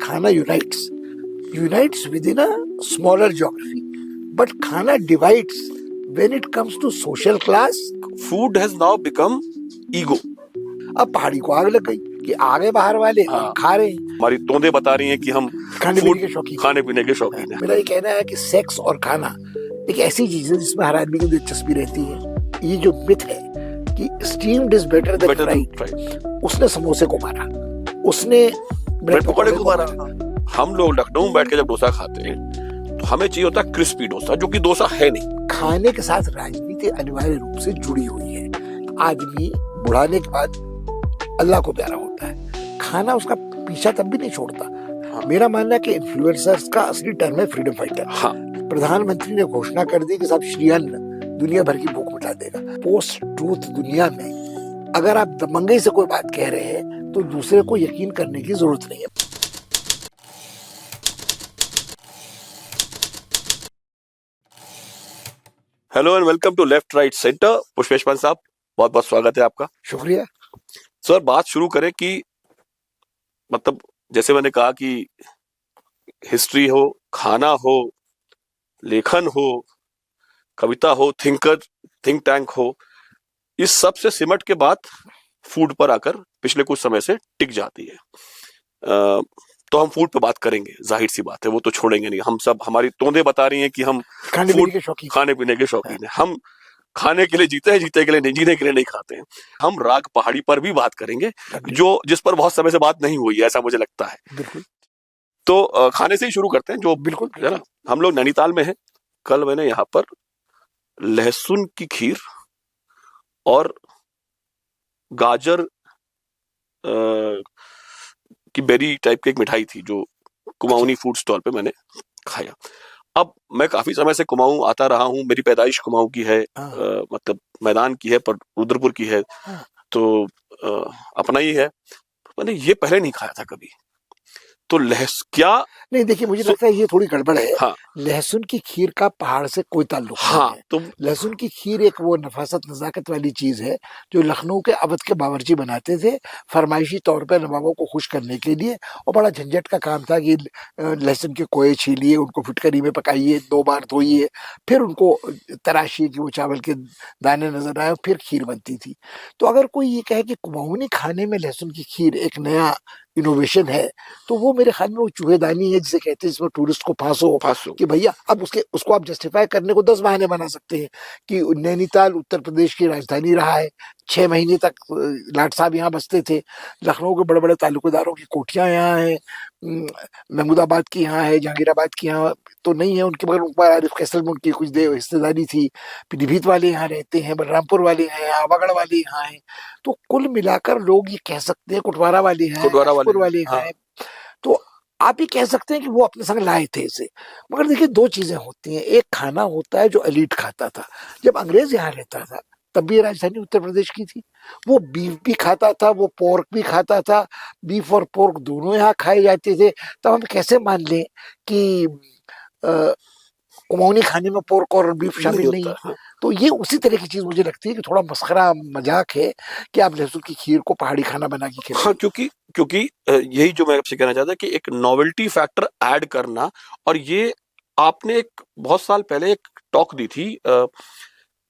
खाना unites within a smaller geography, but खाना divides when it comes to social class. Food has now become ego. अब पहाड़ी को आग लग गई कि आगे बाहर वाले हम खा रहे हैं। हमारी तोंदे बता रही हैं कि हम खाने पीने के शौकीन हैं। मेरा ये कहना है कि सेक्स और खाना एक ऐसी चीज है जिसमें हर आदमी की दिलचस्पी रहती है। ये जो मिथ है कि steamed is better than fried, उसने समोसे को मारा, उसने ब्रेड पकौड़े को मारा। हम लोग लखनऊ में बैठ के जब डोसा खाते हैं तो हमें चाहिए होता है क्रिस्पी डोसा, जो कि डोसा है नहीं। खाने के साथ राजनीति अनिवार्य रूप से जुड़ी हुई है। आदमी बुढ़ाने के बाद अल्लाह को प्यारा होता है, खाना उसका पीछा तब भी नहीं छोड़ता। हाँ। मेरा मानना है कि इन्फ्लुएंसर्स का असली टर्म है फ्रीडम फाइटर। हाँ। प्रधानमंत्री ने घोषणा कर दी कि साहब श्री अन्न दुनिया भर की भूख मिटा देगा। पोस्ट ट्रूथ दुनिया में अगर आप दबंगई से कोई बात कह रहे हैं तो दूसरे को यकीन करने की जरूरत नहीं है। Hello and welcome to left right centre. Pushpesh Pant साहब, बहुत बहुत स्वागत है आपका। शुक्रिया सर। बात शुरू करें कि मतलब जैसे मैंने कहा कि हिस्ट्री हो, खाना हो, लेखन हो, कविता हो, थिंक टैंक हो, इस सब से सिमट के बाद फूड पर आकर पिछले कुछ समय से टिक जाती है। तो हम फूड पे बात करेंगे, जाहिर सी बात है, वो तो छोड़ेंगे नहीं। हम सब, हमारी तोंदे बता रही हैं कि हम खाने पीने के शौकीन हैं। हम खाने के लिए जीते हैं, जीते के लिए नहीं, जीने के लिए नहीं खाते हैं। हम राग पहाड़ी पर भी बात करेंगे, जिस पर बहुत समय से बात नहीं हुई है, ऐसा मुझे लगता है। बिल्कुल। तो खाने से ही शुरू करते हैं। जो बिल्कुल है ना, हम लोग नैनीताल में हैं। कल मैंने यहाँ पर लहसुन की खीर और गाजर की बेरी टाइप की एक मिठाई थी जो कुमाऊनी फूड स्टॉल पे मैंने खाया। अब मैं काफी समय से कुमाऊं आता रहा हूँ, मेरी पैदाइश कुमाऊं की है, मतलब मैदान की है, पर रुद्रपुर की है, तो अपना ही है। मैंने ये पहले नहीं खाया था कभी। तो क्या नहीं, देखिए मुझे लगता है ये थोड़ी गड़बड़ है। हाँ। लहसुन की खीर का पहाड़ से कोई ताल्लुक नहीं है। तो लहसुन की खीर एक वो नफासत नजाकत वाली चीज है जो लखनऊ के अवध के बावर्ची बनाते थे फरमाइशी तौर पे नवाबों को खुश करने के लिए। और बड़ा झंझट का काम था कि लहसुन के कोये छीलिए, उनको फिटकरी में पकाइए, 2 बार धोइए, फिर उनको तराशिए कि वो चावल के दाने नजर आए, फिर खीर बनती थी। तो अगर कोई ये कहे कि कुमाऊनी खाने में लहसुन की खीर एक नया इनोवेशन है, तो वो मेरे ख्याल में वो चूहेदानी है जिसे कहते हैं, जिसमें टूरिस्ट को फांसो कि भैया अब उसको आप जस्टिफाई करने को 10 बहाने बना सकते हैं कि नैनीताल उत्तर प्रदेश की राजधानी रहा है, 6 महीने तक लाट साहब यहाँ बसते थे, लखनऊ के बड़े बड़े तालुकेदारों की कोठियां यहाँ हैं, महमूदाबाद की यहाँ है, जहांगीराबाद की यहाँ तो नहीं है उनके, मगर ऊपर आरिफ कैसल में उनकी कुछ देर हिस्सेदारी थी। पीलीभीत वाले यहाँ रहते हैं, बलरामपुर वाले हैं, आवागढ़ वाले यहाँ हैं। तो कुल मिलाकर लोग ये कह सकते हैं, कुटवारा वाले हैं, वाले हैं, तो आप ही कह सकते हैं कि वो अपने संग लाए थे इसे। मगर देखिए 2 चीजें होती हैं। एक खाना होता है जो एलीट खाता था। जब अंग्रेज यहाँ रहता था तब भी राजधानी उत्तर प्रदेश की थी, वो बीफ भी खाता था, वो पोर्क भी खाता था, बीफ और पोर्क दोनों यहाँ खाए जाते थे। तब हम कैसे मान लें कि कुमाऊनी खाने में पोर्क और बीफ शामिल नहीं है? तो ये उसी तरह की चीज मुझे लगती है कि थोड़ा मस्खरा मजाक है कि आप लहसुन की खीर को पहाड़ी खाना बना के खिलाएं। हाँ, क्योंकि यही जो मैं आपसे कहना चाहता कि एक नॉवेल्टी फैक्टर ऐड करना। और ये आपने एक बहुत साल पहले एक टॉक दी थी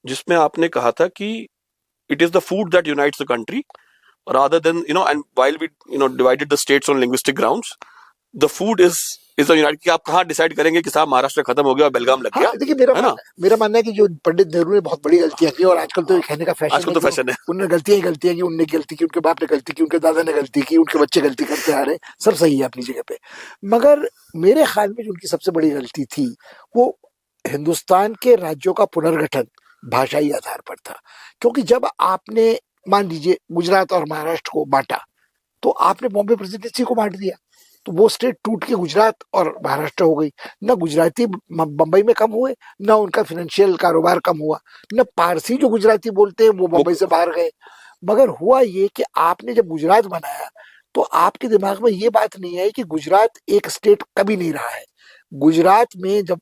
जिसमें आपने कहा था कि it is the food that unites the country rather than and while we divided the states on linguistic grounds, the food is the unite। कि आप कहाँ डिसाइड करेंगे कि साहब महाराष्ट्र खत्म हो गया और बेलगाम लग गया। देखिए मेरा मानना है कि जो पंडित नेहरू ने बहुत बड़ी गलतियां की, और आजकल तो कहने का फैशन है, उन्होंने गलतियां की, उनने गलती की, उनके बाप ने गलती की, उनके दादा ने गलती की, उनके बच्चे गलती करते आ रहे, सब सही है अपनी जगह पे। मगर मेरे ख्याल में जो उनकी सबसे बड़ी गलती थी वो हिंदुस्तान के राज्यों का पुनर्गठन भाषाई आधार पर था। क्योंकि जब आपने मान लीजिए गुजरात और महाराष्ट्र को बांटा तो आपने बॉम्बे प्रेसिडेंसी को बांट दिया, तो वो स्टेट टूट के गुजरात और महाराष्ट्र हो गई। न गुजराती बम्बई में कम हुए, न उनका फाइनेंशियल कारोबार कम हुआ, न पारसी जो गुजराती बोलते हैं वो बम्बई से बाहर गए। मगर हुआ ये कि आपने जब गुजरात बनाया तो आपके दिमाग में ये बात नहीं आई कि गुजरात एक स्टेट कभी नहीं रहा है। गुजरात में जब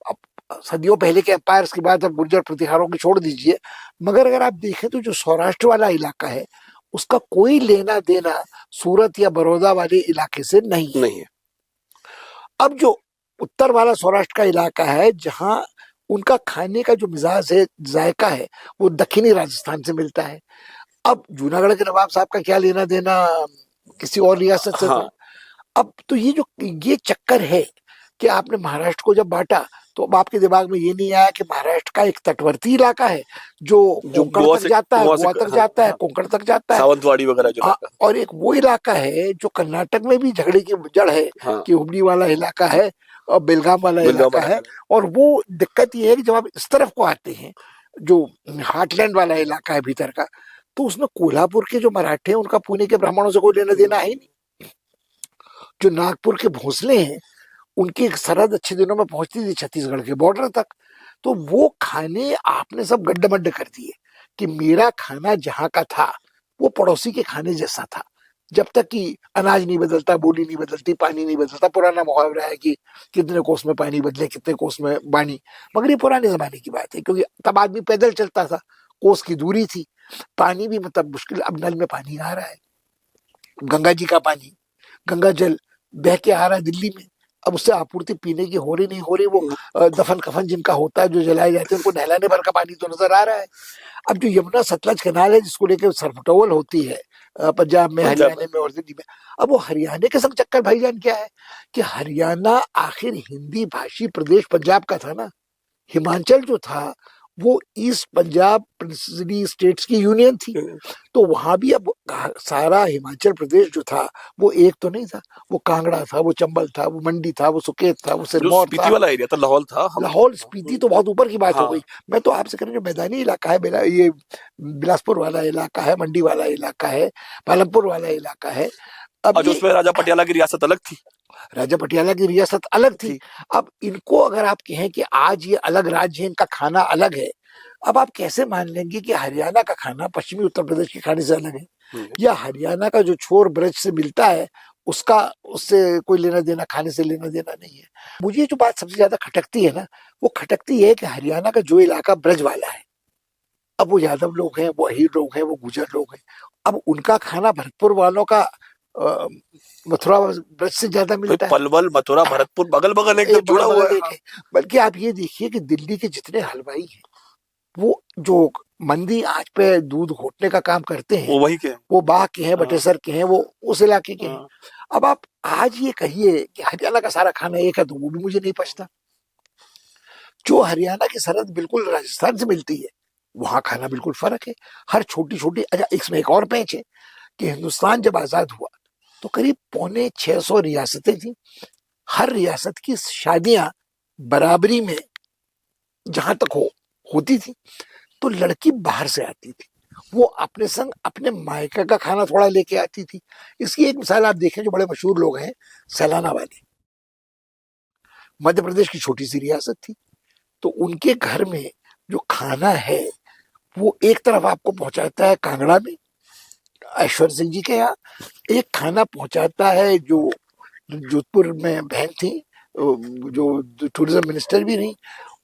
सदियों पहले के एम्पायर्स की बात, अब गुर्जर प्रतिहारों की छोड़ दीजिए, मगर अगर आप देखें तो जो सौराष्ट्र वाला इलाका है उसका कोई लेना देना सूरत या बड़ौदा वाले इलाके से नहीं है। अब जो उत्तर वाला सौराष्ट्र का इलाका है, जहां उनका खाने का जो मिजाज है, जायका है, वो दक्षिणी राजस्थान से मिलता है। अब जूनागढ़ के नवाब साहब का क्या लेना देना किसी और रियासत से हाँ था। अब तो ये चक्कर है कि आपने महाराष्ट्र को जब बांटा, तो अब आपके दिमाग में ये नहीं आया कि महाराष्ट्र का एक तटवर्ती इलाका है जो जो कोंकण तक जाता है, गोवा गोवा से तक हाँ, जाता है, हाँ, कोंकण तक जाता है। सावंतवाड़ी वगैरह जो इलाका। और एक वो इलाका है जो कर्नाटक में भी झगड़े की जड़ है, हाँ कि हुबली वाला इलाका है और बेलगाम वाला बेलगाम इलाका है। वाला और वो दिक्कत ये है कि जब आप इस तरफ को आते हैं, जो हार्टलैंड वाला इलाका है भीतर का, तो उसमें कोल्हापुर के जो मराठे हैं, उनका पुणे के ब्राह्मणों से कोई लेना देना है ही नहीं। जो नागपुर के भोसले हैं, उनकी एक सरहद अच्छे दिनों में पहुंचती थी छत्तीसगढ़ के बॉर्डर तक। तो वो खाने आपने सब गड्ढमड्ढ कर दिए कि मेरा खाना जहां का था वो पड़ोसी के खाने जैसा था। जब तक कि अनाज नहीं बदलता, बोली नहीं बदलती, पानी नहीं बदलता। पुराना मुहावरा है कि कितने कोस में पानी बदले, कितने कोस में बानी। मगर ये पुराने जमाने की बात है, क्योंकि तब आदमी पैदल चलता था, कोस की दूरी थी, पानी भी मतलब मुश्किल। अब नल में पानी आ रहा है, गंगा जी का पानी, गंगा जल बह के आ रहा है दिल्ली में। अब उससे आपूर्ति पीने की हो रही नहीं हो रही, वो दफन कफन जिनका होता है, जो जलाए जाते हैं, उनको नहलाने भर का पानी तो नजर आ रहा है। अब जो यमुना सतलज कैनाल है, जिसको लेकर सरफटोल होती है पंजाब में, पंजाब हरियाणा में और दिल्ली में, अब वो हरियाणा के संग चक्कर भाईजान क्या है कि हरियाणा आखिर हिंदी भाषी प्रदेश पंजाब का था ना। हिमाचल जो था वो ईस्ट पंजाब प्रिंसिपली स्टेट्स की यूनियन थी। तो वहां भी अब सारा हिमाचल प्रदेश जो था वो एक तो नहीं था। वो कांगड़ा था, वो चंबल था, वो मंडी था, वो सुकेत था, वो जो सिरमौर स्पीति था, वाला एरिया था, लाहौल था। हम लाहौल स्पीति तो बहुत ऊपर की बात हो हाँ गई। मैं तो आपसे कह रहा हूं, जो मैदानी इलाका है, ये बिलासपुर वाला इलाका है, मंडी वाला इलाका है, पालमपुर वाला इलाका है। अब और जो ये उसमें राजा पटियाला की रियासत अलग थी राजा पटियाला की रियासत अलग थी। थी अब इनको अगर आप कहें कि आज ये अलग राज्य है, इनका खाना अलग है, अब आप कैसे मान लेंगे कि हरियाणा का खाना पश्चिमी उत्तर प्रदेश के खाने से अलग है, या हरियाणा का जो छोर ब्रज से मिलता है उसका उससे कोई लेना देना, खाने से लेना देना नहीं है। मुझे जो बात सबसे ज्यादा खटकती है ना, वो खटकती है कि हरियाणा का जो इलाका ब्रज वाला है, अब वो यादव लोग हैं, वो अहीर लोग हैं, वो गुजर लोग हैं, अब उनका खाना भरतपुर वालों का मथुरा ब्रज से ज्यादा भाई। मिलता है। पलवल मथुरा भरतपुर बगल बगल एकदम एक जुड़ा बगल हुआ बगल है। एक है। बल्कि आप ये देखिए कि दिल्ली के जितने हलवाई हैं, वो जो मंदी आंच पे दूध घोटने का काम करते हैं, वो वही के वो बाग के हैं, हाँ बटेसर के हैं, वो उस इलाके के हैं। हाँ। अब आप आज ये कहिए कि हरियाणा का सारा खाना एक है, तो वो भी मुझे नहीं पछता। जो हरियाणा की सरहद बिल्कुल राजस्थान से मिलती है, वहां खाना बिल्कुल फर्क है। हर छोटी छोटी, अच्छा इसमें एक और पैच है कि हिंदुस्तान जब आजाद हुआ तो करीब 650 रियासतें थी। हर रियासत की शादियां बराबरी में जहां तक होती थी, तो लड़की बाहर से आती थी, वो अपने संग अपने मायका का खाना थोड़ा लेके आती थी। इसकी एक मिसाल आप देखें, जो बड़े मशहूर लोग हैं, सैलाना वाले, मध्य प्रदेश की छोटी सी रियासत थी, तो उनके घर में जो खाना है वो एक तरफ आपको पहुंचाता है कांगड़ा में, ऐश्वर्य सिंह जी के यहाँ। एक खाना पहुंचाता है जो जोधपुर में बहन थी, जो टूरिज्म मिनिस्टर भी नहीं,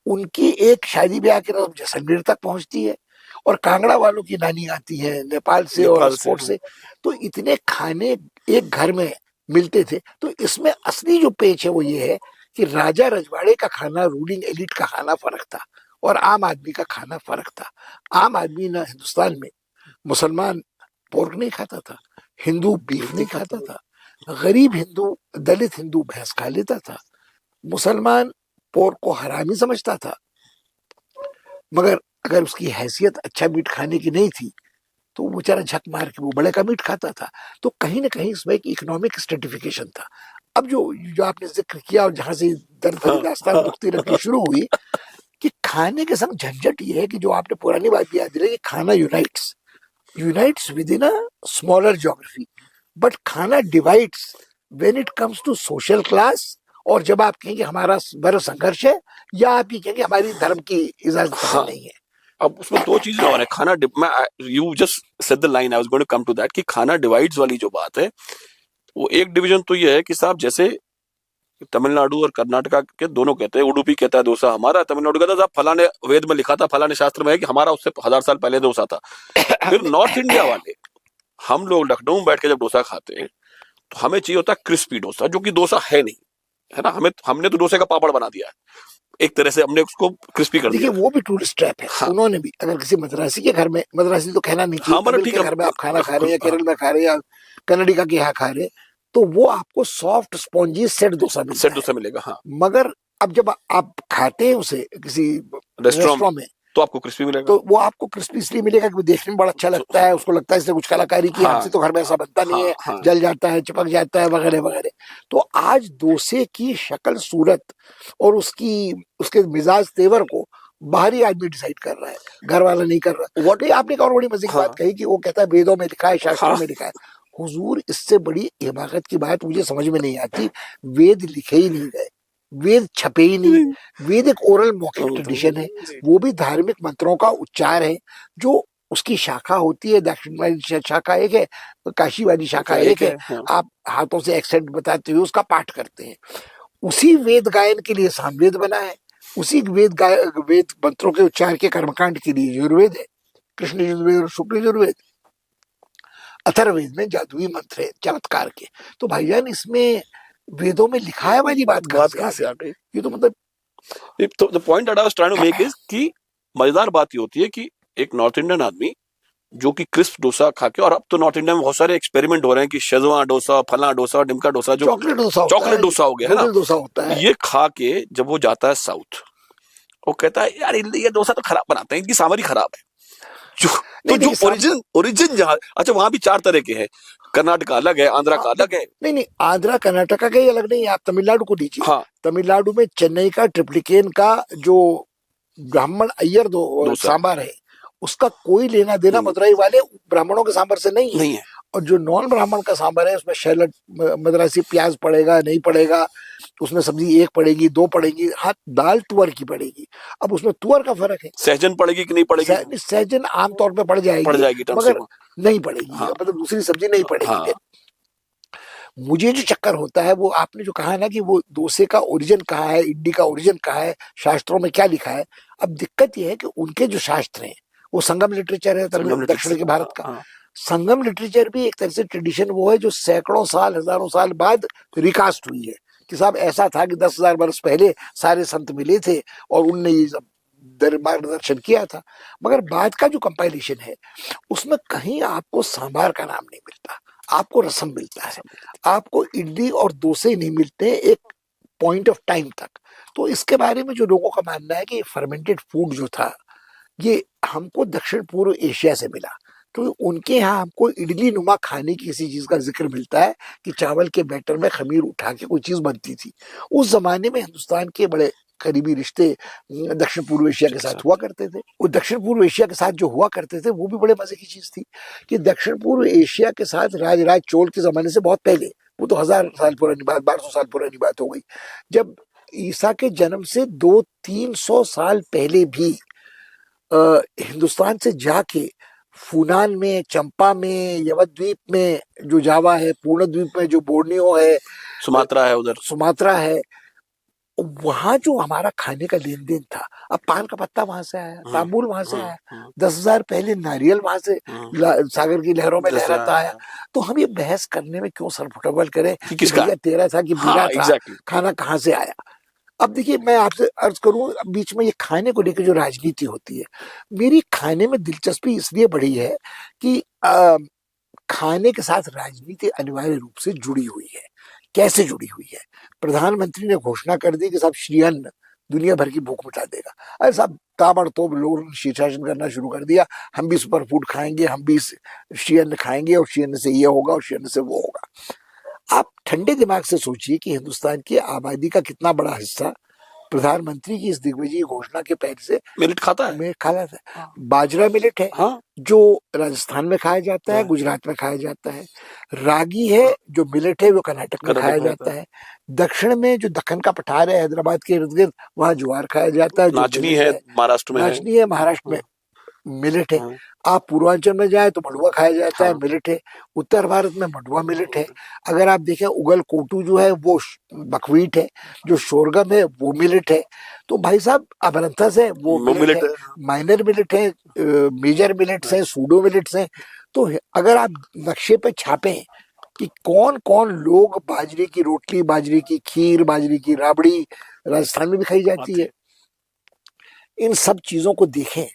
उनकी एक शादी ब्याह की रस्म जैसलमेर तक पहुंचती है। और कांगड़ा वालों की नानी आती है नेपाल से और नेपाल से एक्सपोर्ट से। तो इतने खाने एक घर में मिलते थे। तो इसमें असली जो पेच है वो ये है कि राजा रजवाड़े का खाना, रूलिंग एलिट का खाना फर्क था, और आम आदमी का खाना फर्क था। आम आदमी ना हिंदुस्तान में, मुसलमान पोर्क नहीं खाता था, हिंदू बीफ नहीं खाता था, गरीब हिंदू, दलित हिंदू भैंस खा लेता था, मुसलमान पोर्क को हरामी समझता था। मगर अगर उसकी हैसियत अच्छा मीट खाने की नहीं थी, तो वो बेचारा झक मार के वो बड़े का मीट खाता था। तो कहीं ना कहीं इसमें एक इकोनॉमिक स्ट्रेटिफिकेशन था। अब जो जो आपने जिक्र किया और जहां से दर्द भरी दास्तान दुखती रखनी शुरू हुई, कि खाने के संग झंझट ये है कि जो आपने पुरानी बात भी याद दिलाई कि khana unites within a smaller geography, but khana divides when it comes to social class. और जब आप कहेंगे हमारा बड़ा संघर्ष है, या आप ये कहेंगे हमारी धर्म की इजाजत हाँ नहीं है। अब उसमें दो चीजें और है। खाना मैं you just said the line, I was going to come to that कि खाना डिवाइड्स वाली जो बात है, वो एक डिवीजन तो ये है कि साहब जैसे तमिलनाडु और कर्नाटका के दोनों कहते हैं, उडुपी कहता है डोसा हमारा, तमिलनाडु कहता है साहब फलाने वेद में लिखा था, फलाने शास्त्र में है कि हमारा उससे 1000 साल पहले डोसा था। फिर नॉर्थ इंडिया वाले, हम लोग लखनऊ में बैठ के जब डोसा खाते हैं तो हमें चाहिए होता है क्रिस्पी डोसा, जो कि डोसा है नहीं। है ना, हमने तो डोसे का पापड़ बना दिया है, एक तरह से हमने उसको क्रिस्पी कर देखिए दिया। वो भी टूरिस्ट ट्रैप है। हाँ उन्होंने भी अगर किसी मद्रासी के घर में, मद्रासी तो कहना नहीं चाहिए, हाँ, मतलब तमिल ठीक के है, घर में आप खाना खा रहे हैं या हाँ, केरल में खा रहे हैं या कन्नडिगा के यहाँ खा रहे हैं, तो वो आपको सॉफ्ट स्पॉन्जी सेट डोसा मिलता सेट है। डोसा मिलेगा, हाँ। मगर अब जब आप खाते हैं उसे किसी रेस्टोरेंट रेस्टोरेंट में, तो आपको क्रिस्पी मिलेगा। तो वो आपको क्रिस्पी इसलिए मिलेगा कि वो देखने में बड़ा अच्छा लगता है, उसको लगता है इसने कुछ कलाकारी की, हाँ हमसे तो घर में ऐसा बनता नहीं हाँ है, हाँ, जल जाता है, चिपक जाता है, वगैरह वगैरह। तो आज डोसे की शक्ल सूरत और उसके मिजाज तेवर को बाहरी आदमी डिसाइड कर रहा है, घर वाला नहीं कर रहा। व्हाट, नहीं, आपने एक और बड़ी मजे की बात हाँ कही कि वो कहता है वेदों में लिखा है, शास्त्रों हाँ, में लिखा है। हुजूर, इससे बड़ी हिमाकत की बात मुझे समझ में नहीं आती। वेद लिखे ही नहीं गए, वेद छपे ही नहीं। वेद एक ओरल मौखिक ट्रेडिशन है, वो भी धार्मिक मंत्रों का उच्चार है। जो उसकी शाखा होती है, दक्षिण वाली शाखा एक है, काशी वाली शाखा एक है। हाँ। आप हाथों से एक्सेंट बताते हुए उसका पाठ करते हैं। उसी वेद गायन के लिए सामवेद बना है, उसी वेद मंत्रों के उच्चार के कर्मकांड के लिए यजुर्वेद है, कृष्ण यजुर्वेद और शुक्ल यजुर्वेद। अथर्ववेद में जादुई मंत्र है चमत्कार के। तो भाईजान, इसमें वेदों में लिखा है वाली बात कहाँ से आ गई? ये तो मतलब तो the point that I was trying to make is कि मजेदार बात ये होती है कि एक नॉर्थ इंडियन आदमी जो कि क्रिस्प डोसा खा के, और अब तो नॉर्थ इंडिया में बहुत सारे एक्सपेरिमेंट हो रहे हैं कि शेजवान डोसा, फला डोसा, डिमका डोसा, जो चॉकलेट डोसा होता चॉकलेट है, डोसा हो गया है ना, नूडल डोसा होता है। ये खा के जब वो जाता है साउथ, वो कहता है यार ये डोसा तो खराब बनाते हैं, इनकी सामग्री खराब है। जो तो नहीं जो देखिए, ओरिजिन जहाँ, अच्छा वहां भी 4 तरह के हैं, कर्नाटक अलग है, आंध्रा का अलग है। नहीं नहीं, आंध्रा कर्नाटका का ही अलग नहीं है। आप तमिलनाडु को लीजिए, हाँ, तमिलनाडु में चेन्नई का ट्रिप्लिकेन का जो ब्राह्मण अय्यर डोसा सांबार है, उसका कोई लेना देना मदुरई वाले ब्राह्मणों के सांबर से नहीं है। नहीं है। और जो नॉन ब्राह्मण का सांबर है, उसमें शैलट, मद्रासी प्याज पड़ेगा नहीं पड़ेगा, उसमें सब्जी एक पड़ेगी, दो पड़ेगी, हाँ दाल तुअर की पड़ेगी। अब उसमें तुअर का फर्क है। सहजन पड़ेगी कि नहीं पड़ेगी? सहजन आमतौर पे पड़ पड़ जाएगी, जाएगी टर्म से। मगर नहीं पड़ेगी, हाँ मतलब दूसरी सब्जी नहीं पड़ेगी। हाँ, मुझे जो चक्कर होता है, वो आपने जो कहा ना कि वो डोसे का ओरिजिन कहाँ है, इडली का ओरिजिन कहाँ है, शास्त्रों में क्या लिखा है। अब दिक्कत ये है कि उनके जो शास्त्र हैं वो संगम लिटरेचर है दक्षिण के भारत का। हाँ, संगम लिटरेचर भी एक तरह से ट्रेडिशन वो है जो सैकड़ों साल, हजारों साल बाद रिकास्ट हुई है। कि साहब ऐसा था कि 10,000 वर्ष पहले सारे संत मिले थे और उनने ये सब मार्गदर्शन किया था। मगर बाद का जो कंपाइलेशन है, उसमें कहीं आपको सांबार का नाम नहीं मिलता, आपको रसम मिलता है, आपको इडली और डोसे नहीं मिलते एक पॉइंट ऑफ टाइम तक। तो इसके बारे में जो लोगों का मानना है कि फर्मेंटेड फूड जो था, ये हमको दक्षिण पूर्व एशिया से मिला। तो उनके यहाँ हमको इडली नुमा खाने की किसी चीज का जिक्र मिलता है कि चावल के बैटर में खमीर उठा के कोई चीज बनती थी। उस जमाने में हिंदुस्तान के बड़े करीबी रिश्ते दक्षिण पूर्व एशिया के साथ हुआ करते थे। वो दक्षिण पूर्व एशिया के साथ जो हुआ करते थे, वो भी बड़े मजे की चीज थी कि दक्षिण पूर्व एशिया के साथ राजराज चोल के जमाने से बहुत पहले, वो तो 1000 साल पुरानी बात, 1200 साल पुरानी बात हो गई, जब ईसा के जन्म से 200-300 साल पहले भी हिंदुस्तान से जाके फूनान में, चंपा में, यवत द्वीप में जो जावा है, पूर्ण द्वीप में जो बोर्नियो है, सुमात्रा है उधर, सुमात्रा है, वहां जो हमारा खाने का लेन देन था। अब पान का पत्ता वहां से आया, तांबुल वहां से आया, 10,000 पहले नारियल वहां से सागर की लहरों में लहराता आया। तो हम ये बहस करने में क्यों सरफुटबल करें कि किसका तेरा था कि मेरा था, एग्जैक्टली। खाना कहाँ से आया। अब देखिए, मैं आपसे अर्ज करूं, बीच में ये खाने को लेकर जो राजनीति होती है, मेरी खाने में दिलचस्पी इसलिए बढ़ी है कि खाने के साथ राजनीति अनिवार्य रूप से जुड़ी हुई है। कैसे जुड़ी हुई है? प्रधानमंत्री ने घोषणा कर दी कि साहब श्री अन्न दुनिया भर की भूख मिटा देगा। अरे साहब, ताबड़तोड़ लोगों ने शीर्षासन करना शुरू कर दिया, हम भी सुपर फूड खाएंगे, हम भी श्री अन्न खाएंगे, और श्री अन्न से ये होगा और श्री अन्न से वो होगा। आप ठंडे दिमाग से सोचिए कि हिंदुस्तान की आबादी का कितना बड़ा हिस्सा प्रधानमंत्री की इस दिग्विजयी घोषणा के पहले से मिलेट खाता है। में खा जाता है। बाजरा मिलेट है, हाँ, जो राजस्थान में खाया जाता है, गुजरात में खाया जाता है। रागी है, जो मिलेट है, वो कर्नाटक में खाया जाता है। दक्षिण में जो दक्कन का पठार है हैदराबाद के इर्द गिर्द, वहाँ ज्वार खाया जाता है। नाचनी है महाराष्ट्र में, नाचनी है महाराष्ट्र में, मिलेट है। आप पूर्वांचल में जाए तो मंडुआ खाया जाता है, मिलेट है। उत्तर भारत में मंडुआ मिलेट है। अगर आप देखें, उगल कोटू जो है वो बकवीट है, जो शोरगम है वो मिलेट है। तो भाई साहब, अमरंथस है वो मिलेट है, माइनर मिलेट है, मेजर मिलेट्स हैं, सूडो मिलेट्स हैं। तो अगर आप नक्शे पे छापें कि कौन कौन लोग बाजरे की रोटली, बाजरे की खीर, बाजरे की राबड़ी राजस्थान में भी खाई जाती आते है, इन सब चीजों को देखें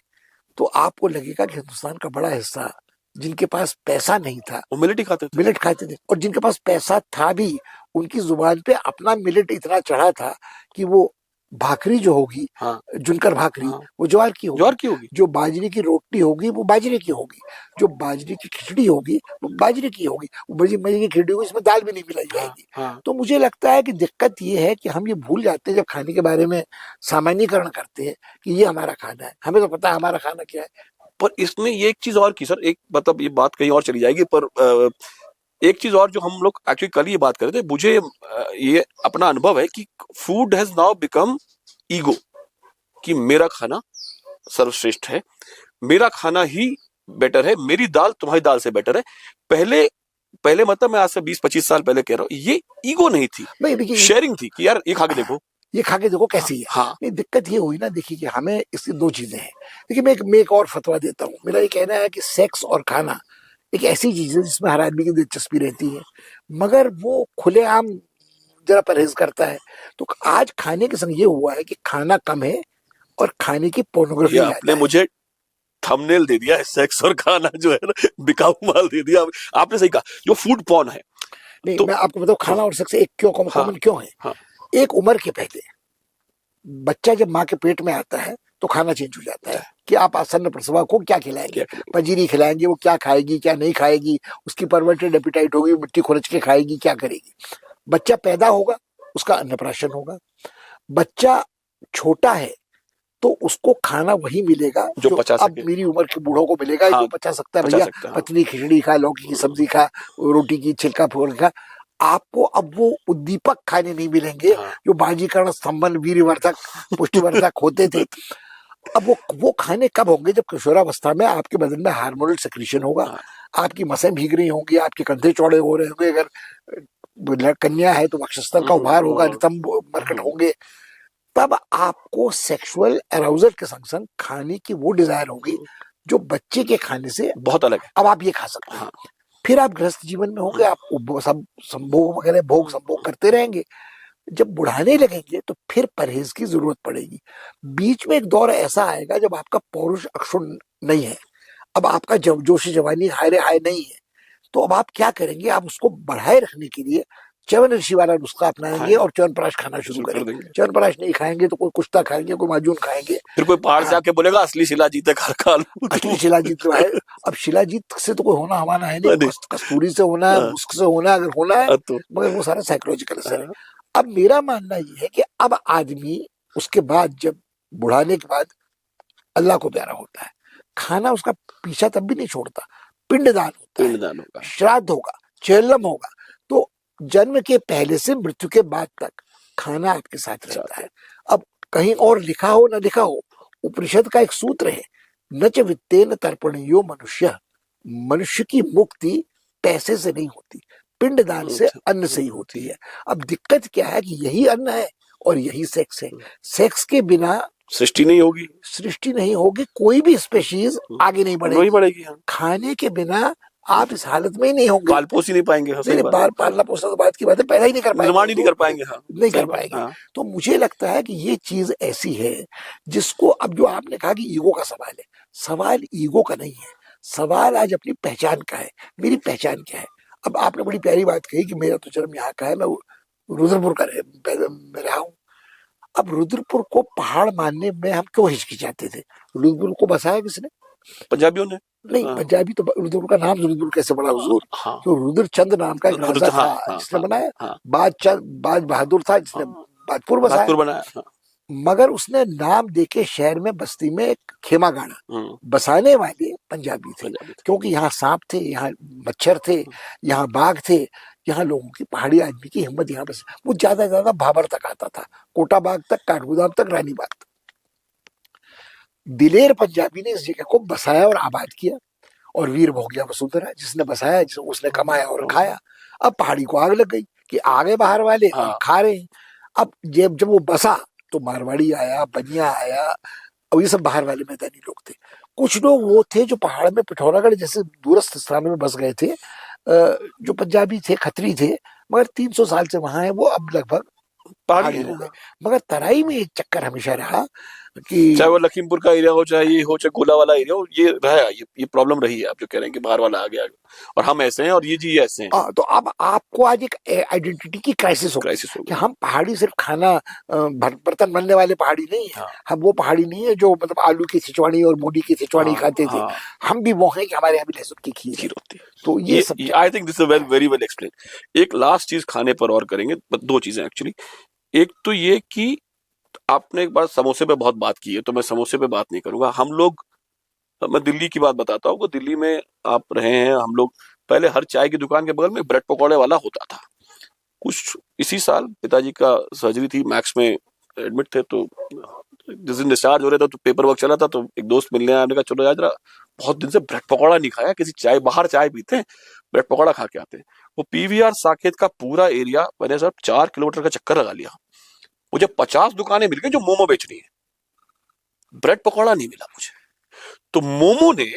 तो आपको लगेगा कि हिंदुस्तान का बड़ा हिस्सा जिनके पास पैसा नहीं था वो मिलेट ही खाते थे। मिलेट खाते थे, और जिनके पास पैसा था भी उनकी जुबान पे अपना मिलेट इतना चढ़ा था कि वो भाकरी जो होगी, हाँ जुनकर भाकरी, हाँ, वो ज्वार की होगी, ज्वार की होगी। जो बाजरे की रोटी होगी वो बाजरे की होगी, जो बाजरे की खिचड़ी होगी वो बाजरे की होगी, वो बड़ी मजे की खिचड़ी होगी, इसमें दाल भी नहीं मिलाई हाँ जाएगी। हाँ, तो मुझे लगता है कि दिक्कत ये है कि हम ये भूल जाते हैं जब खाने के बारे में सामान्यीकरण करते हैं कि ये हमारा खाना है, हमें तो पता है हमारा खाना क्या है। पर इसमें ये एक चीज और की सर, एक मतलब ये बात कहीं और चली जाएगी, पर एक चीज और जो हम लोग एक्चुअली कल ये बात कर रहे थे, मुझे ये अपना अनुभव है कि food has now become ego, कि मेरा खाना सर्वश्रेष्ठ है, मेरा खाना ही बेटर है, मेरी दाल तुम्हारी दाल से बेटर है। पहले पहले मतलब मैं आज से 20-25 साल पहले कह रहा हूँ, ये ईगो नहीं थी, भाई देखिए, शेयरिंग थी कि यार ये खा के देखो। ये खा के देखो हाँ कैसी है। हाँ, नहीं, दिक्कत ये हुई ना, देखिए कि हमें इसकी दो चीजें हैं। देखिए मैं एक और फतवा देता हूँ, मेरा ये कहना है कि सेक्स और खाना एक ऐसी चीज है जिसमें हर आदमी की दिलचस्पी रहती है, मगर वो खुलेआम जरा परहेज करता है। तो आज खाने के संग ये हुआ है कि खाना कम है और खाने की ये पोर्नोग्राफी आपने ज्यादा है। मुझे थंबनेल दे दिया है, सेक्स और खाना जो है ना बिकाऊ माल दे दिया आपने, सही कहा, जो फूड पॉर्न है। नहीं, तो मैं आपको बताऊं हाँ खाना और सेक्स एक क्यों हाँ कॉमन क्यों है। हाँ, एक उम्र के पहले बच्चा जब माँ के पेट में आता है तो खाना चेंज हो जाता है कि आप आसन्न प्रसवा को क्या खिलाएंगे, क्या खिलाएंगे? पंजीरी खिलाएंगे, वो क्या खाएगी क्या नहीं खाएगी, उसकी परवर्टेड एपिटाइट होगी, मिट्टी खुरच के खाएगी, क्या करेगी। बच्चा पैदा होगा, उसका अन्नप्राशन होगा। बच्चा छोटा है तो उसको खाना वही मिलेगा जो जो पचा अब सके। मेरी उम्र के बूढ़ों को मिलेगा, हाँ, जो पचा सकता है। पचा भैया सकता है, हाँ। पतली खिचड़ी खा, लौकी की सब्जी खा, रोटी की छिलका फोड़ खा। आपको अब वो उद्दीपक खाने नहीं मिलेंगे हाँ, जो बाजीकरण, स्तंभन, वीर्यवर्धक, पुष्टिवर्धक होते थे। अब वो खाने कब होंगे, जब किशोरावस्था में आपके बदन में हार्मोनल सेक्रेशन होगा, हाँ, आपकी मसें भीग रही होंगी, आपके कंधे चौड़े हो रहे होंगे, अगर कन्या है तो वक्षस्थल का उभार होगा, नितंब मरकट होंगे। तब आपको सेक्सुअल अराउजल के संग संग खाने की वो डिजायर होगी जो बच्चे के खाने से बहुत अलग है। अब आप ये खा सकते हैं। हाँ, फिर आप गृहस्थ जीवन में होंगे, आप सब संभोग वगैरह भोग संभोग करते रहेंगे। जब बुढ़ाने लगेंगे तो फिर परहेज की जरूरत पड़ेगी। बीच में एक दौर ऐसा आएगा जब आपका पौरुष अक्षुण नहीं है, अब आपका जोश जवानी हाय हाय नहीं है, तो अब आप क्या करेंगे, आप उसको बढ़ाए रखने के लिए च्यवन ऋषि वाला नुस्खा अपनाएंगे और च्यवनप्राश खाना शुरू कर करेंगे। देंगे। च्यवनप्राश नहीं खाएंगे तो कोई कुश्ता खाएंगे, कोई माजून खाएंगे। फिर कोई पहाड़ से आके बोलेगा असली शिलाजीत है, घर खा लो। असली शिलाजीत तो है। अब शिलाजीत से तो कोई होना हमारा है नहीं, नहीं, कस्तूरी से होना है, हाँ, मुस्क से होना है, अगर होना है, तो मगर वो सारा साइकोलॉजिकल असर है। हाँ, अब मेरा मानना ये है कि अब आदमी उसके बाद, जब बुढ़ाने के बाद अल्लाह को प्यारा होता है, खाना उसका पीछा तब भी नहीं छोड़ता। पिंडदान होता है, पिंडदान होगा। श्राद्ध होगा, चेल्लम होगा, तो जन्म के पहले से मृत्यु के बाद तक खाना आपके साथ रहता है। अब कहीं और लिखा हो ना लिखा हो, उपनिषद का एक सूत्र है, न च वित्तेन तर्पणीयो मनुष्य, मनुष्य की मुक्ति पैसे से नहीं होती, पिंडदान से, अन्न से ही होती है। अब दिक्कत क्या है कि यही अन्न है और यही सेक्स है। सेक्स के बिना सृष्टि नहीं होगी, सृष्टि नहीं होगी, कोई भी स्पेशीज आगे नहीं बढ़ेगी। नहीं बढ़ेगी। हाँ, खाने के बिना आप इस हालत में ही नहीं होंगे। पाल पोस ही नहीं पाएंगे। हाँ, सही नहीं, बात। बाल पालना पोसना तो बात की बात है, पैदा ही नहीं कर पाएंगे, निर्माण ही नहीं कर पाएंगे। हाँ, नहीं सही कर बात। पाएंगे। हाँ, तो मुझे लगता है कि ये चीज ऐसी है जिसको, अब जो आपने कहा कि ईगो का सवाल है, सवाल ईगो का नहीं है, सवाल आज अपनी पहचान का है। मेरी पहचान क्या है। अब आपने बड़ी प्यारी बात कही कि मेरा तो जन्म यहाँ का है, मैं रुद्रपुर का रहा हूँ। अब रुद्रपुर को पहाड़ मानने में हम क्यों हिचकिचाते थे। रुद्रपुर को बसाया किसने? पंजाबियों ने। नहीं, हाँ, पंजाबी तो रुद्रपुर का नाम रुद्रपुर कैसे पड़ा हुजूर? हाँ, तो रुद्रचंद नाम का एक राजा हाँ, था हाँ, जिसने हाँ, बनाया। हाँ, बाज बहादुर था जिसने बाजपुर बसाया। बाजपुर बनाया। हाँ, मगर उसने नाम देके शहर में बस्ती में एक खेमा गाड़ा। बसाने वाले पंजाबी थे, पंजाबी थे। क्योंकि यहाँ सांप थे, यहाँ मच्छर थे, यहाँ बाघ थे, यहाँ लोगों की, पहाड़ी आदमी की हिम्मत यहाँ बस। वो ज्यादा से ज्यादा भाबर तक आता था, कोटा बाग तक, काठगोदाम तक, रानी बाग तक। दिलेर पंजाबी ने इस जगह को बसाया और आबाद किया, और वीर भोगिया वसुंधरा, जिसने बसाया उसने कमाया और खाया। अब पहाड़ी को आग लग गई कि आगे बाहर वाले और खा रहे हैं। अब जब वो बसा तो मारवाड़ी आया, बनिया आया, और ये सब बाहर वाले मैदानी लोग थे। कुछ लोग वो थे जो पहाड़ में पिथौरागढ़ जैसे दूरस्थ स्थानों में बस गए थे, जो पंजाबी थे, खत्री थे, मगर 300 साल से वहां है, वो अब लगभग पहाड़ी पहाड़ी हो है, गए। मगर तराई में एक चक्कर हमेशा रहा कि चाहे वो लखीमपुर का एरिया हो, चाहे ये हो, चाहे गोला वाला एरिया हो, ये रहा, ये प्रॉब्लम रही है। आप जो कह रहे हैं कि बाहर वाला आ गया और हम ऐसे हैं और ये जी ऐसे हैं, तो अब आपको आज एक आइडेंटिटी की क्राइसिस हो गई क्राइसिस हो कि गया। हम पहाड़ी सिर्फ खाना बर्तन बनने वाले पहाड़ी नहीं है। हाँ हम वो पहाड़ी नहीं है जो मतलब आलू की खिचवाड़ी और मूली की खिचवाड़ी हाँ खाते थे। हाँ, हम भी वो हैं कि हमारे यहाँ भी लहसुन की खीर है। खीर होती है। तो ये सब ये I think this is very very well explain. एक लास्ट चीज खाने पर और करेंगे, दो चीजें एक्चुअली। एक तो ये कि आपने एक बार समोसे पे बहुत बात की है, तो मैं समोसे पे बात नहीं करूंगा। हम लोग, मैं दिल्ली की बात बताता हूँ, दिल्ली में आप रहे हैं, हम लोग पहले हर चाय की दुकान के बगल में ब्रेड पकौड़े वाला होता था। कुछ इसी साल पिताजी का सर्जरी थी, मैक्स में एडमिट थे, तो जिस दिन डिस्चार्ज हो रहे थे तो पेपर वर्क चला था, तो एक दोस्त मिलने आया, हमने कहा चलो यार, बहुत दिन से ब्रेड पकौड़ा नहीं खाया, किसी चाय, बाहर चाय पीते हैं, ब्रेड पकौड़ा खा के आते हैं। वो पीवीआर साकेत का पूरा एरिया मैंने सर 4 किलोमीटर का चक्कर लगा लिया, मुझे 50 दुकानें मिल गई जो मोमो बेच रही है, ब्रेड पकौड़ा नहीं मिला मुझे। तो मोमो ने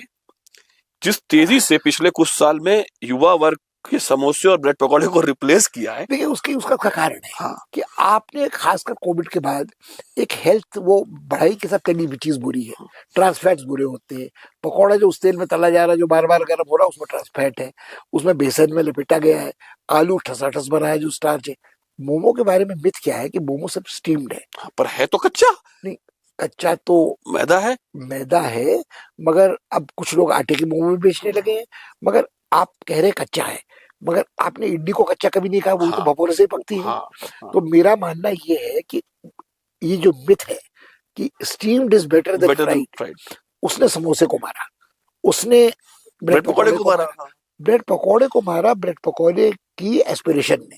जिस तेजी से पिछले कुछ साल में युवा वर्ग के समोसे और ब्रेड पकौड़े को रिप्लेस किया है, देखिए उसका कारण है हाँ, कि आपने खासकर कोविड के बाद एक हेल्थ वो बढ़ाई के साथ कहीं भी चीज बुरी है। ट्रांस फैट्स बुरे होते हैं। पकौड़ा जो उस तेल में तला जा रहा है, जो बार बार गर्म हो रहा है, उसमें ट्रांस फैट है, उसमें बेसन में लपेटा गया है, आलू ठसाठस बना है जो स्टार्च है। मोमो के बारे में मिथ क्या है कि मोमो सिर्फ स्टीम्ड है। पर है तो कच्चा, नहीं, कच्चा तो मैदा है। मैदा है, मगर अब कुछ लोग आटे के मोमो भी बेचने लगे हैं। मगर आप कह रहे कच्चा है, मगर आपने इडली को कच्चा कभी नहीं खाया, वो तो हाँ भगोने से ही पकती है। हाँ हाँ, तो मेरा मानना ये है कि ये जो मिथ है कि steamed is better than better than fried, fried, उसने समोसे को मारा, उसने ब्रेड ब्रेड पकौड़े पकौड़े को को मारा। मारा, ब्रेड पकौड़े को मारा, ब्रेड पकौड़े की एस्पिरेशन ने।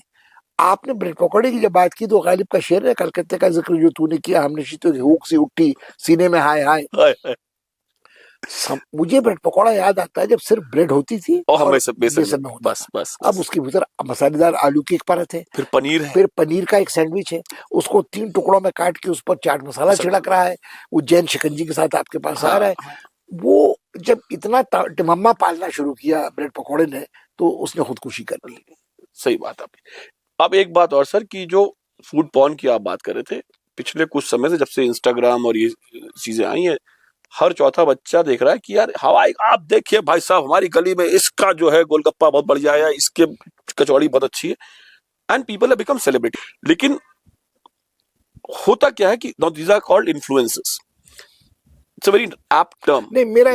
आपने ब्रेड पकौड़े की जब बात की तो गालिब का शेर है, कलकत्ते का जिक्र जो तूने किया, हमने शीतों की हुक सी उठी सीने में, हाय हाय। हाय, हाय। मुझे ब्रेड पकौड़ा याद आता है जब सिर्फ ब्रेड होती थी और और हमें सब बेसन बेसन में, में होता बस था। बस अब बस। उसके भीतर मसालेदार आलू की एक परत है, फिर पनीर है, फिर पनीर का एक सैंडविच है, उसको 3 टुकड़ों में काट के उस पर चाट मसाला छिड़क रहा है, वो जैन शिकंजी के साथ आपके पास आ रहा है। हाँ, वो जब इतना टिमम्मा पालना शुरू किया ब्रेड पकौड़े ने, तो उसने खुदकुशी कर ली। सही बात आपकी। अब एक बात और सर, कि जो फूड पॉर्न की आप बात कर रहे थे, पिछले कुछ समय से जब से इंस्टाग्राम और ये चीजें आई हैं, हर चौथा बच्चा देख रहा है कि यार हवाई, आप देखिए भाई साहब, हमारी गली में इसका जो है गोलगप्पा बहुत बढ़िया है, इसके कचौड़ी बहुत अच्छी है, and people have become celebrity. लेकिन होता क्या है कि now these are called influencers, it's a very apt term. नहीं, मेरा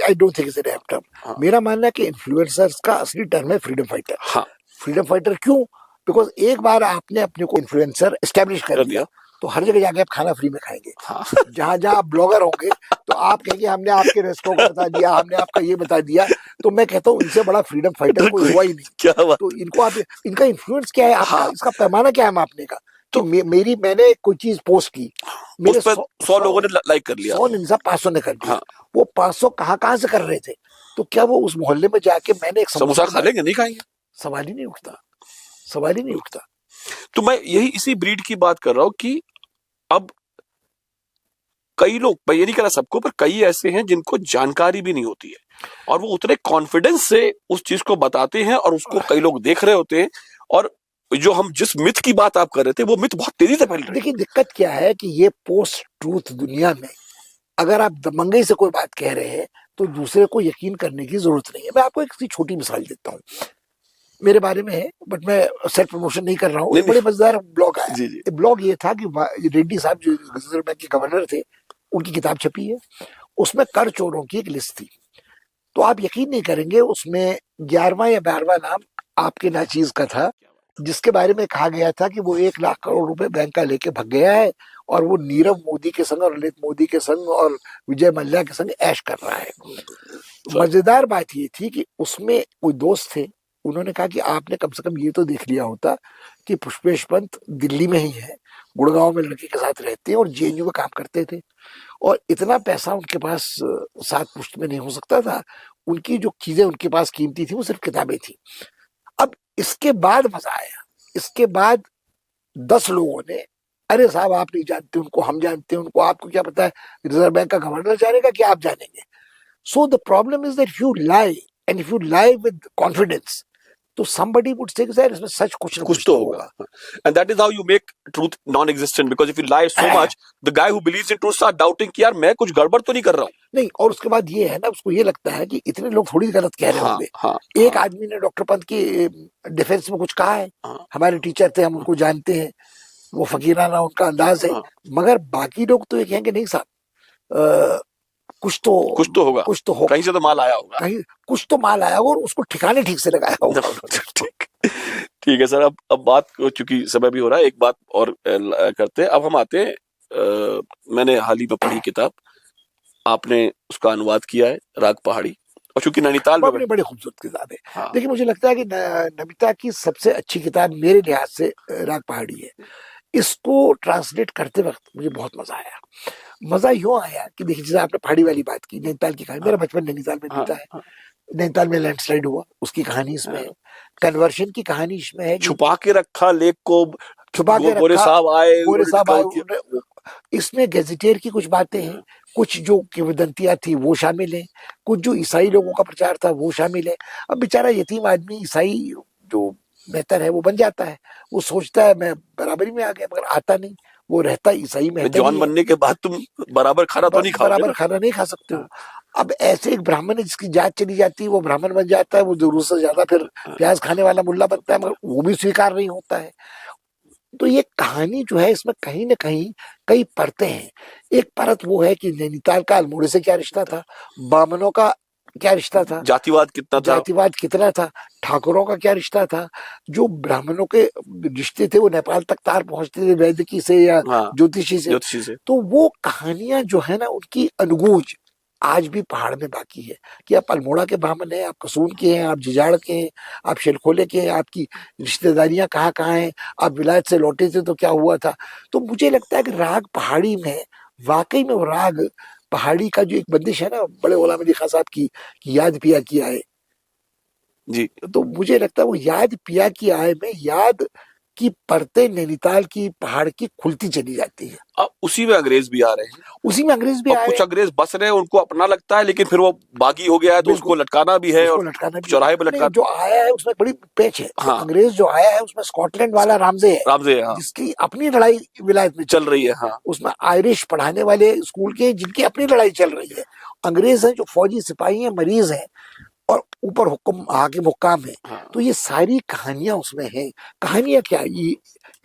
I don't think it's an apt term. हाँ मेरा मानना है कि इन्फ्लुएंसर्स का असली टर्म है फ्रीडम फाइटर। हाँ, फ्रीडम फाइटर क्यों? बिकॉज एक बार आपने अपने को इन्फ्लुएंसर एस्टेब्लिश कर कर दिया, दिया, तो हर जगह जाके आप खाना फ्री में खाएंगे। हाँ जहां जहां आप ब्लॉगर होंगे तो आप कहेंगे हमने आपके रेस्टोरेंट को बता दिया, हमने आपका ये बता दिया। तो मैं कहता हूँ इनसे बड़ा फ्रीडम फाइटर कोई हुआ ही नहीं। क्या बात। तो इनको आप, इनका इन्फ्लुएंस क्या है आपका, हाँ, इसका पैमाना क्या है मापने का? कि तो मैंने कोई चीज पोस्ट की, मेरे उस पर 100 लोगों ने लाइक कर लिया, 100 नहीं, 500 ने कर दिया। हाँ, वो 500 कहाँ से कर रहे थे? तो क्या वो उस मोहल्ले में जाके मैंने एक समोसा खा लेंगे, नहीं खाएंगे? सवाल ही नहीं उठता, सवाल ही नहीं उठता। तो मैं यही इसी ब्रीड की बात कर रहा हूं कि अब कई लोग, मैं ये नहीं कह रहा सबको, पर कई ऐसे हैं जिनको जानकारी भी नहीं होती है और वो उतने कॉन्फिडेंस से उस चीज को बताते हैं और उसको कई लोग देख रहे होते हैं, और जो हम जिस मिथ की बात आप कर रहे थे, वो मिथ बहुत तेजी से फैल रही है। देखिए दिक्कत क्या है कि ये पोस्ट ट्रूथ दुनिया में अगर आप दबंगई से कोई बात कह रहे हैं तो दूसरे को यकीन करने की जरूरत नहीं है। मैं आपको एक सी छोटी मिसाल देता हूँ, मेरे बारे में है, बट मैं सेल्फ प्रमोशन नहीं कर रहा हूँ। नहीं, बड़े मजेदार ब्लॉग आया। जी जी, ब्लॉग ये था कि रेड्डी साहब जो रिजर्व बैंक के गवर्नर थे, उनकी किताब छपी है, उसमें कर चोरों की एक लिस्ट थी। तो आप यकीन नहीं करेंगे, उसमें 11वां या 12वां नाम आपके नाचीज का था, जिसके बारे में कहा गया था कि वो 1 लाख करोड़ रुपए बैंक का लेके भाग गया है और वो नीरव मोदी के संग और ललित मोदी के संग और विजय मल्ल्या के संग ऐश कर रहा है। मजेदार बात ये थी कि उसमें कोई दोस्त थे, उन्होंने कहा कि आपने कम से कम ये तो देख लिया होता कि पुष्पेश पंत दिल्ली में ही है, गुड़गांव में लड़के के साथ रहते हैं और जेएनयू में काम करते थे, और इतना पैसा उनके पास 7 पुश्त में नहीं हो सकता था। उनकी जो चीजें उनके पास कीमती थी वो सिर्फ किताबें थी। अब इसके बाद मजा आया, इसके बाद 10 लोगों ने, अरे साहब आप नहीं जानते उनको, हम जानते हैं उनको, आपको क्या पता है, रिजर्व बैंक का गवर्नर जानेगा कि आप जानेंगे? So the problem is that you lie and if you lie with confidence, तो somebody would say कि सर इसमें सच कुछ ना कुछ कुछ तो तो होगा, होगा। And that is how you make truth non existent, because if you lie so much the guy who believes in truth start doubting कि यार मैं कुछ गड़बड़ तो नहीं कर रहा हूँ। नहीं, और उसके बाद ये है ना, उसको ये लगता है कि इतने लोग थोड़ी गलत कह रहे हाँ होंगे। हाँ एक हाँ आदमी ने डॉक्टर पंत की डिफेंस में कुछ कहा है, हाँ हमारे टीचर थे, हम उनको जानते हैं, वो फकीराना उनका अंदाज है, हाँ, मगर बाकी लोग तो ये कहेंगे नहीं साहब, अ, कुछ तो कुछ तो होगा, कुछ तो होगा, कहीं से तो माल आया होगा। कहीं कुछ तो माल आया होगा और उसको ठिकाने ठीक से लगाया होगा उन्होंने। ठीक, ठीक है सर, अब बात हो चुकी, समय भी हो रहा है, एक बात और करते हैं। अब हम आते हैं, मैंने हाल ही में पढ़ी किताब, आपने उसका अनुवाद किया है, राग पहाड़ी, और चूंकि नैनीताल में बड़ी बड़ी खूबसूरत किताब है। हाँ देखिए, मुझे लगता है कि नमिता की सबसे अच्छी किताब मेरे लिहाज से राग पहाड़ी है। इसको ट्रांसलेट करते वक्त मुझे बहुत मजा आया। मजा यूं आया कि देखिए, जैसे आपने पहाड़ी वाली बात की, नैनीताल की कहानी, मेरा बचपन नैनीताल में हाँ बीता है। हाँ, नैनीताल में लैंडस्लाइड हुआ, उसकी कहानी इसमें है। कन्वर्शन की कहानी इसमें है कि छुपा के रखा लेक को, छुपा के गोरे रखा, साहब आए, गोरे उन्होंने साहब आए, डिस्कवर किया। इसमें गैजेटियर की कुछ बातें हैं, कुछ जो किंवदंतियां थी वो शामिल है, कुछ जो ईसाई लोगों का प्रचार था वो शामिल है। अब बेचारा यतीम आदमी ईसाई जो मेहतर है वो बन जाता है, वो सोचता है मैं बराबरी में आ गया, मगर आता नहीं, वो रहता ईसाई मेहतर जॉन ही है। बनने के बाद तुम बराबर खाना तो नहीं खाओगे बराबर ना। खाना नहीं खा सकते हो। हाँ, अब ऐसे एक ब्राह्मण है जिसकी जात चली जाती है, वो ब्राह्मण बन जाता है, वो जरूरत से ज्यादा फिर हाँ, प्याज खाने वाला मुल्ला बनता है, मगर वो भी स्वीकार नहीं होता है। तो ये कहानी जो है, इसमें कहीं न कहीं कई परतें हैं। एक परत वो है कि नैनीताल का अल्मोड़े से क्या रिश्ता था, बामनों का क्या रिश्ता था, जातिवाद कितना था। जातिवाद कितना था, ठाकुरों का क्या रिश्ता था, जो ब्राह्मणों के रिश्ते थे वो नेपाल तक तार पहुंचते थे वैदिकी से या हाँ, ज्योतिषी से। ज्योतिषी से। तो वो कहानियां जो है ना, उनकी अनगूंज आज भी पहाड़ में बाकी है, कि आप अल्मोड़ा के ब्राह्मण हैं, आप कसून के हैं, आप जिजाड़ के हैं, आप शिलखोले के हैं, आपकी रिश्तेदारियां कहाँ कहाँ हैं, आप विलायत से लौटे थे तो क्या हुआ था। तो मुझे लगता है कि राग पहाड़ी में वाकई में वो राग पहाड़ी का जो एक बंदिश है ना, बड़े गुलाम अली खां साहब की, कि याद पिया की आए, जी, तो मुझे लगता है वो याद पिया की आय में याद की परतें नैनीताल की पहाड़ की खुलती चली जाती है। अब उसी में अंग्रेज भी आ रहे हैं, उसी में अंग्रेज भी और आ रहे कुछ हैं, अंग्रेज बस रहे हैं, उनको अपना लगता है, लेकिन फिर वो बागी हो गया है तो बिल्कुल, उसको लटकाना भी है, उसको और लटकाना भी है। चौराहे पे नहीं, लटका। जो आया है उसमें बड़ी पेच है, जो हाँ, अंग्रेज जो आया है उसमें स्कॉटलैंड वाला रामजे है, रामजे, हाँ, जिसकी अपनी लड़ाई विलायत में चल रही है, हाँ उसमें आयरिश पढ़ाने वाले स्कूल के जिनकी अपनी लड़ाई चल रही है, अंग्रेज हैं जो फौजी सिपाही हैं, मरीज हैं, और ऊपर हुक्म हाकिम हुक्काम है। हाँ, तो ये सारी कहानियां उसमें हैं। कहानियां क्या, ये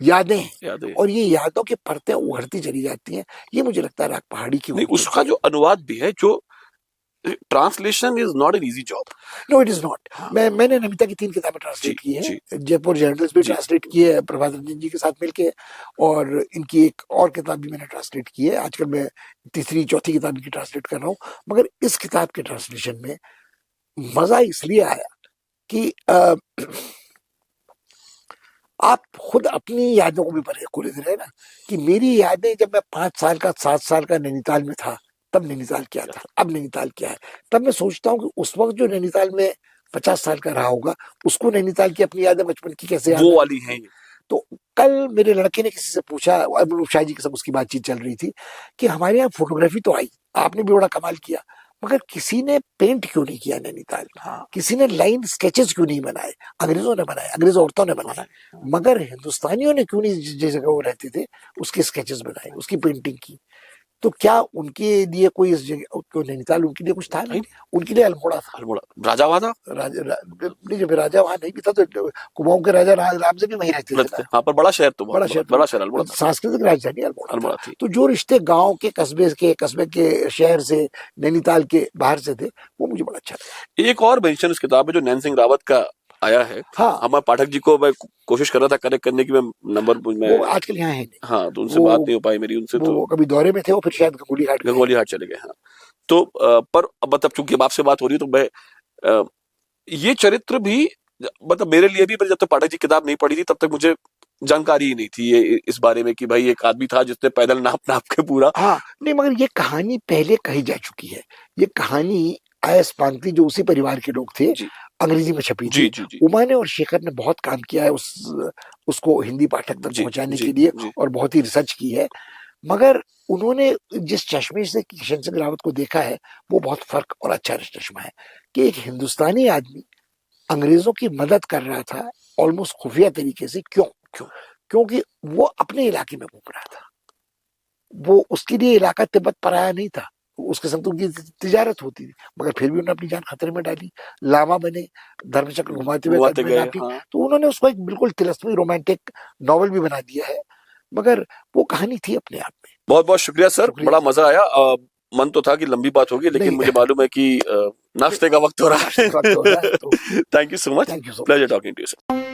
यादें हैं, याद है। और ये यादों की परतें उभरती चली जाती हैं। ये मुझे लगता है राग पहाड़ी की नहीं, खूबसूरती उसका है। जो अनुवाद भी है, जो translation is not an easy job. No, it is not. हाँ, मैंने नमिता की 3 किताबें जी ट्रांसलेट की जी हैं, जयपुर जर्नल्स भी जी, ट्रांसलेट की है प्रभात रंजन जी के साथ मिलके, और इनकी एक और किताब भी मैंने ट्रांसलेट की है। आजकल मैं तीसरी चौथी किताब की ट्रांसलेट कर रहा हूँ। मगर इस किताब के ट्रांसलेशन में मजा इसलिए आया कि आप खुद अपनी यादों को भी परे खोले रहे ना, कि मेरी यादें जब मैं 5 साल का 7 साल का नैनीताल में था, तब नैनीताल क्या था, अब नैनीताल क्या है। तब मैं सोचता हूँ कि उस वक्त जो नैनीताल में 50 साल का रहा होगा, उसको नैनीताल की अपनी यादें बचपन की कैसे याद वो आएंगी। वाली है। तो कल मेरे लड़के ने किसी से पूछा, अमरूद शाह जी के साथ उसकी बातचीत चल रही थी, कि हमारे यहाँ फोटोग्राफी तो आई, आपने भी बड़ा कमाल किया, मगर किसी ने पेंट क्यों नहीं किया नैनीताल, हाँ, किसी ने लाइन स्केचेस क्यों नहीं बनाए। अंग्रेजों ने बनाए, अंग्रेज औरतों ने बनाए, मगर हिंदुस्तानियों ने क्यों नहीं जिस जगह वो रहते थे उसके स्केचेस बनाए, उसकी पेंटिंग की। तो क्या उनके लिए कोई इस जगह, तो नैनीताल उनके लिए कुछ था नहीं, उनके लिए अल्मोड़ा था। अल्मोड़ा राजा वादा नहीं, जब राजा वहां नहीं भी था तो कुमाऊं के राजा राम से भी वहीं रहते थे रहते ना। थे, हाँ, पर बड़ा शहर तो बहुत बड़ा शहर बड़ा तो शहर अल्मोड़ा था। सांस्कृतिक राजधानी अल्मोड़ा था। अल्मोड़ा थी। तो जो रिश्ते गांव के कस्बे के शहर से, नैनीताल के बाहर से थे, वो मुझे बड़ा अच्छा लगा। एक और मेंशन इस किताब में जो नैन सिंह रावत का आया है, हाँ, हमारे पाठक जी को मैं कोशिश कर रहा था कनेक्ट करने की, मैं नंबर में, वो आजकल यहाँ है नहीं। हाँ, तो उनसे वो बात नहीं हो पाई मेरी उनसे, तो वो कभी दौरे में थे, वो फिर शायद गंगोली घाट गए। गंगोली हाट चले गए। हाँ, तो पर अब मतलब चूंकि अब आपसे बात हो रही है, तो मैं ये चरित्र भी, मतलब मेरे लिए भी, पर जब तक पाठक जी किताब नहीं पढ़ी थी तब तक मुझे जानकारी ही नहीं थी ये इस बारे में, कि भाई एक आदमी था जिसने पैदल नाप नाप के पूरा। हाँ, नहीं, मगर ये कहानी पहले कही जा चुकी है। ये कहानी आयस पांगती, जो उसी परिवार के लोग थे, जी अंग्रेजी में छपी जी थी। जी जी उमा ने और शेखर ने बहुत काम किया है उसको हिंदी पाठक तक जी पहुंचाने जी के लिए, जी, और बहुत ही रिसर्च की है। मगर उन्होंने जिस चश्मे से किशन सिंह रावत को देखा है, वो बहुत फर्क और अच्छा चश्मा है। कि एक हिंदुस्तानी आदमी अंग्रेजों की मदद कर रहा था ऑलमोस्ट खुफिया तरीके से। क्यों? क्योंकि वो अपने इलाके में घूम रहा था, वो उसके लिए इलाका तिब्बत पराया नहीं था, उसके संग तो उनकी तिजारत होती थी, मगर फिर भी उन्होंने अपनी जान खतरे में डाली, लामा बने, धर्मचक्र घुमाते हुए घुमाते कदम गए, नापी। हाँ। तो उन्होंने उसको एक बिल्कुल तिलस्मी रोमांटिक नॉवल भी बना दिया है, मगर वो कहानी थी अपने आप में। बहुत बहुत शुक्रिया सर, शुक्रिया बड़ा सर। मजा आया। मन तो था कि लंबी बात होगी, लेकिन नहीं मुझे मालूम है कि नाश्ते का वक्त हो रहा नाश्ते का वक्त हो रहा है, तो है। Thank you so much, thank you so pleasure much. Talking to you sir.